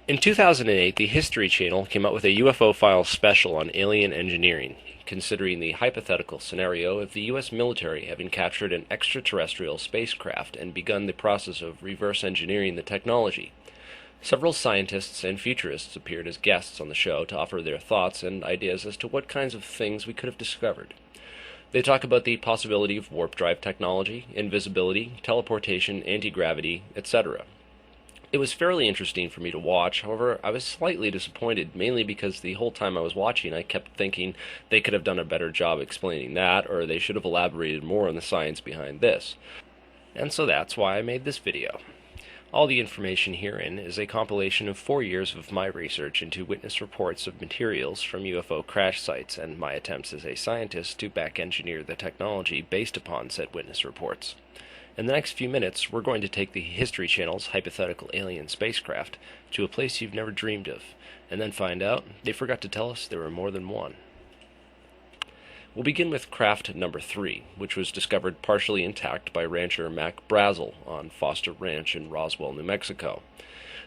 In 2008, the History Channel came out with a UFO Files special on alien engineering, considering the hypothetical scenario of the U.S. military having captured an extraterrestrial spacecraft and begun the process of reverse engineering the technology. Several scientists and futurists appeared as guests on the show to offer their thoughts and ideas as to what kinds of things we could have discovered. They talk about the possibility of warp drive technology, invisibility, teleportation, anti-gravity, etc. It was fairly interesting for me to watch. However, I was slightly disappointed, mainly because the whole time I was watching I kept thinking they could have done a better job explaining that, or they should have elaborated more on the science behind this. And so that's why I made this video. All the information herein is a compilation of 4 years of my research into witness reports of materials from UFO crash sites and my attempts as a scientist to back-engineer the technology based upon said witness reports. In the next few minutes, we're going to take the History Channel's hypothetical alien spacecraft to a place you've never dreamed of, and then find out they forgot to tell us there were more than one. We'll begin with craft number 3, which was discovered partially intact by rancher Mac Brazel on Foster Ranch in Roswell, New Mexico.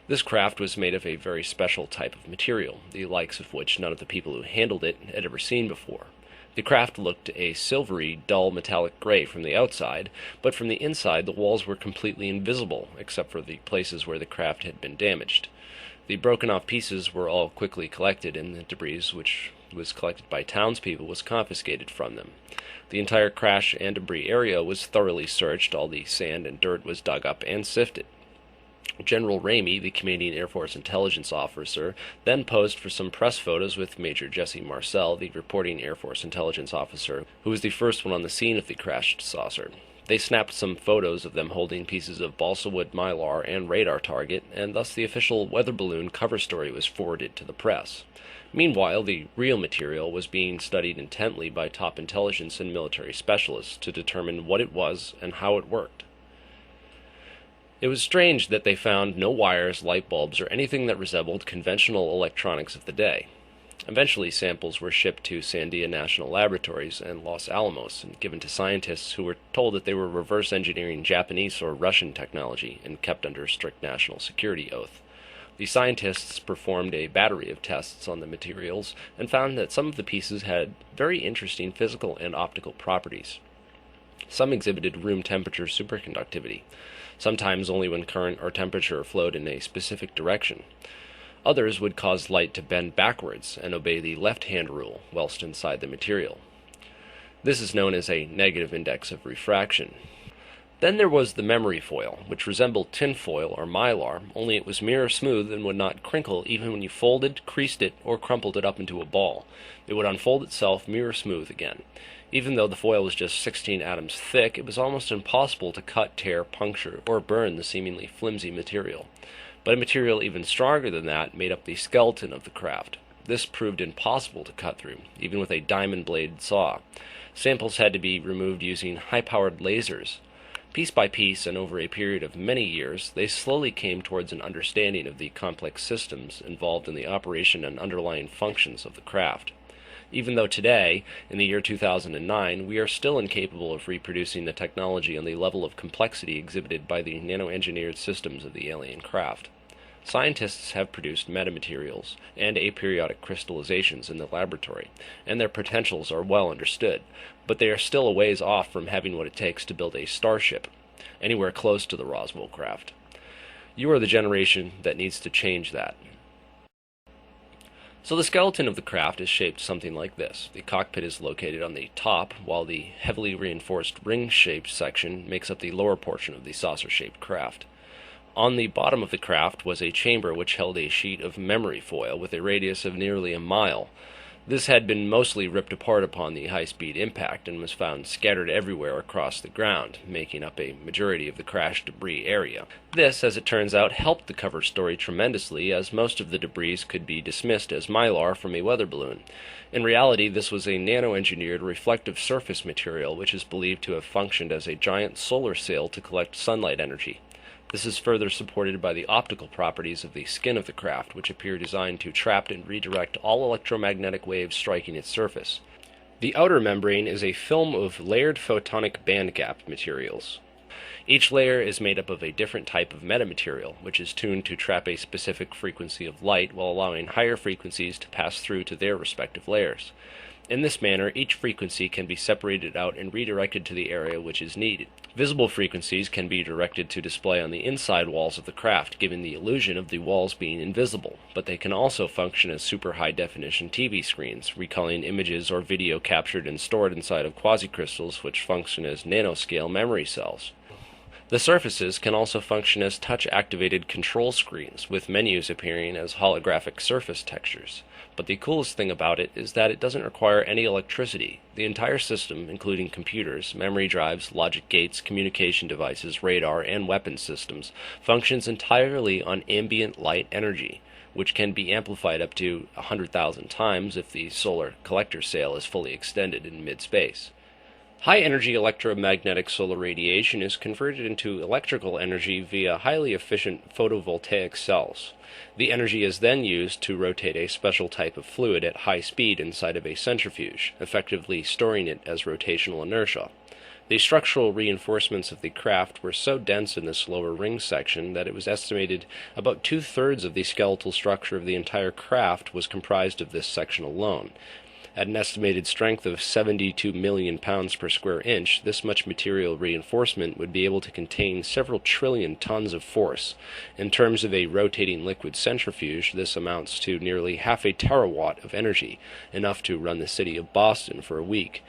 This craft was made of a very special type of material, the likes of which none of the people who handled it had ever seen before. The craft looked a silvery, dull metallic gray from the outside, but from the inside the walls were completely invisible, except for the places where the craft had been damaged. The broken-off pieces were all quickly collected, and the debris, which was collected by townspeople, was confiscated from them. The entire crash and debris area was thoroughly searched, all the sand and dirt was dug up and sifted. General Ramey, the Canadian Air Force intelligence officer, then posed for some press photos with Major Jesse Marcel, the reporting Air Force intelligence officer, who was the first one on the scene of the crashed saucer. They snapped some photos of them holding pieces of balsa wood mylar and radar target, and thus the official weather balloon cover story was forwarded to the press. Meanwhile, the real material was being studied intently by top intelligence and military specialists to determine what it was and how it worked. It was strange that they found no wires, light bulbs, or anything that resembled conventional electronics of the day. Eventually, samples were shipped to Sandia National Laboratories and Los Alamos and given to scientists who were told that they were reverse engineering Japanese or Russian technology and kept under strict national security oath. The scientists performed a battery of tests on the materials and found that some of the pieces had very interesting physical and optical properties. Some exhibited room temperature superconductivity, sometimes only when current or temperature flowed in a specific direction. Others would cause light to bend backwards and obey the left-hand rule whilst inside the material. This is known as a negative index of refraction. Then there was the memory foil, which resembled tin foil or mylar, only it was mirror smooth and would not crinkle even when you folded, creased it, or crumpled it up into a ball. It would unfold itself mirror smooth again. Even though the foil was just 16 atoms thick, it was almost impossible to cut, tear, puncture, or burn the seemingly flimsy material. But a material even stronger than that made up the skeleton of the craft. This proved impossible to cut through, even with a diamond-bladed saw. Samples had to be removed using high-powered lasers. Piece by piece, and over a period of many years, they slowly came towards an understanding of the complex systems involved in the operation and underlying functions of the craft. Even though today, in the year 2009, we are still incapable of reproducing the technology on the level of complexity exhibited by the nano-engineered systems of the alien craft. Scientists have produced metamaterials and aperiodic crystallizations in the laboratory, and their potentials are well understood, but they are still a ways off from having what it takes to build a starship, anywhere close to the Roswell craft. You are the generation that needs to change that. So the skeleton of the craft is shaped something like this. The cockpit is located on the top, while the heavily reinforced ring-shaped section makes up the lower portion of the saucer-shaped craft. On the bottom of the craft was a chamber which held a sheet of memory foil with a radius of nearly a mile. This had been mostly ripped apart upon the high-speed impact and was found scattered everywhere across the ground, making up a majority of the crash debris area. This, as it turns out, helped the cover story tremendously, as most of the debris could be dismissed as mylar from a weather balloon. In reality, this was a nano-engineered reflective surface material which is believed to have functioned as a giant solar sail to collect sunlight energy. This is further supported by the optical properties of the skin of the craft, which appear designed to trap and redirect all electromagnetic waves striking its surface. The outer membrane is a film of layered photonic bandgap materials. Each layer is made up of a different type of metamaterial, which is tuned to trap a specific frequency of light while allowing higher frequencies to pass through to their respective layers. In this manner, each frequency can be separated out and redirected to the area which is needed. Visible frequencies can be directed to display on the inside walls of the craft, giving the illusion of the walls being invisible, but they can also function as super high-definition TV screens, recalling images or video captured and stored inside of quasicrystals which function as nanoscale memory cells. The surfaces can also function as touch-activated control screens, with menus appearing as holographic surface textures. But the coolest thing about it is that it doesn't require any electricity. The entire system, including computers, memory drives, logic gates, communication devices, radar, and weapon systems, functions entirely on ambient light energy, which can be amplified up to 100,000 times if the solar collector sail is fully extended in mid-space. High-energy electromagnetic solar radiation is converted into electrical energy via highly efficient photovoltaic cells. The energy is then used to rotate a special type of fluid at high speed inside of a centrifuge, effectively storing it as rotational inertia. The structural reinforcements of the craft were so dense in this lower ring section that it was estimated about 2/3 of the skeletal structure of the entire craft was comprised of this section alone. At an estimated strength of 72 million pounds per square inch, this much material reinforcement would be able to contain several trillion tons of force. In terms of a rotating liquid centrifuge, this amounts to nearly half a terawatt of energy, enough to run the city of Boston for a week.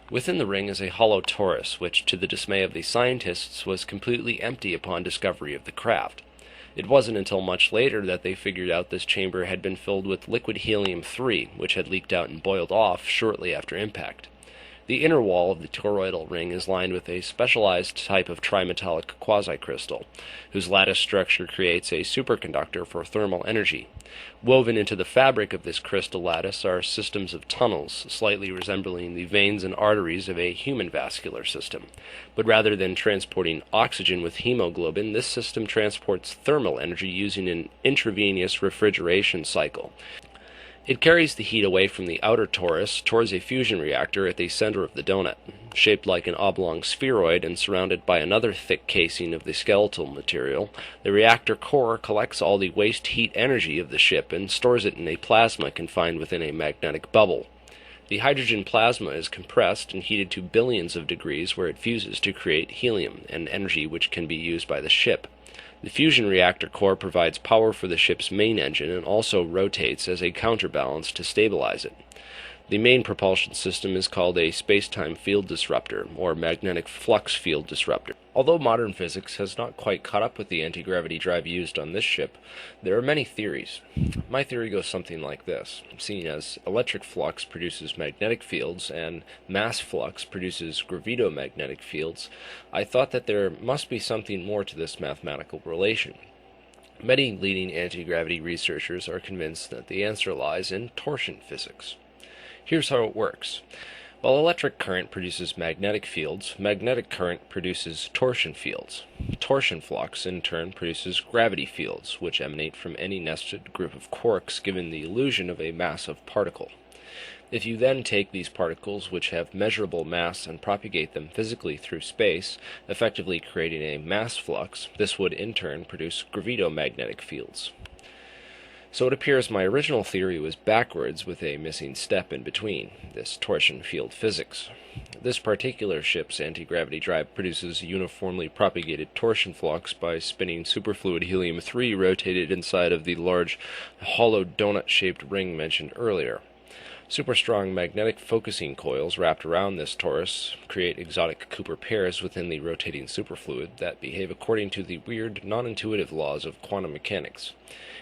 Within the ring is a hollow torus, which, to the dismay of the scientists, was completely empty upon discovery of the craft. It wasn't until much later that they figured out this chamber had been filled with liquid helium-3, which had leaked out and boiled off shortly after impact. The inner wall of the toroidal ring is lined with a specialized type of trimetallic quasicrystal, whose lattice structure creates a superconductor for thermal energy. Woven into the fabric of this crystal lattice are systems of tunnels, slightly resembling the veins and arteries of a human vascular system. But rather than transporting oxygen with hemoglobin, this system transports thermal energy using an intravenous refrigeration cycle. It carries the heat away from the outer torus towards a fusion reactor at the center of the donut. Shaped like an oblong spheroid and surrounded by another thick casing of the skeletal material, the reactor core collects all the waste heat energy of the ship and stores it in a plasma confined within a magnetic bubble. The hydrogen plasma is compressed and heated to billions of degrees where it fuses to create helium, an energy which can be used by the ship. The fusion reactor core provides power for the ship's main engine and also rotates as a counterbalance to stabilize it. The main propulsion system is called a space-time field disruptor, or magnetic flux field disruptor. Although modern physics has not quite caught up with the anti-gravity drive used on this ship, there are many theories. My theory goes something like this. Seeing as electric flux produces magnetic fields and mass flux produces gravitomagnetic fields, I thought that there must be something more to this mathematical relation. Many leading anti-gravity researchers are convinced that the answer lies in torsion physics. Here's how it works. While electric current produces magnetic fields, magnetic current produces torsion fields. Torsion flux, in turn, produces gravity fields, which emanate from any nested group of quarks, giving the illusion of a massive particle. If you then take these particles, which have measurable mass, and propagate them physically through space, effectively creating a mass flux, this would in turn produce gravitomagnetic fields. So it appears my original theory was backwards with a missing step in between, this torsion field physics. This particular ship's anti-gravity drive produces uniformly propagated torsion flux by spinning superfluid helium-3 rotated inside of the large hollow donut-shaped ring mentioned earlier. Super-strong magnetic focusing coils wrapped around this torus create exotic Cooper pairs within the rotating superfluid that behave according to the weird, non-intuitive laws of quantum mechanics.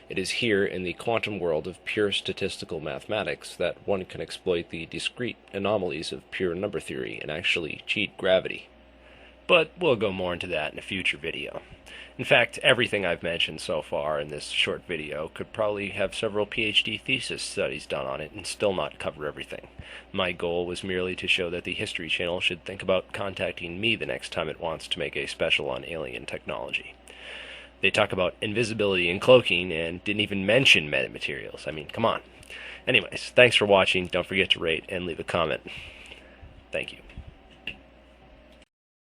It is here, in the quantum world of pure statistical mathematics, that one can exploit the discrete anomalies of pure number theory and actually cheat gravity. But we'll go more into that in a future video. In fact, everything I've mentioned so far in this short video could probably have several PhD thesis studies done on it and still not cover everything. My goal was merely to show that the History Channel should think about contacting me the next time it wants to make a special on alien technology. They talk about invisibility and cloaking and didn't even mention metamaterials. I mean, come on. Anyways, thanks for watching. Don't forget to rate and leave a comment. Thank you.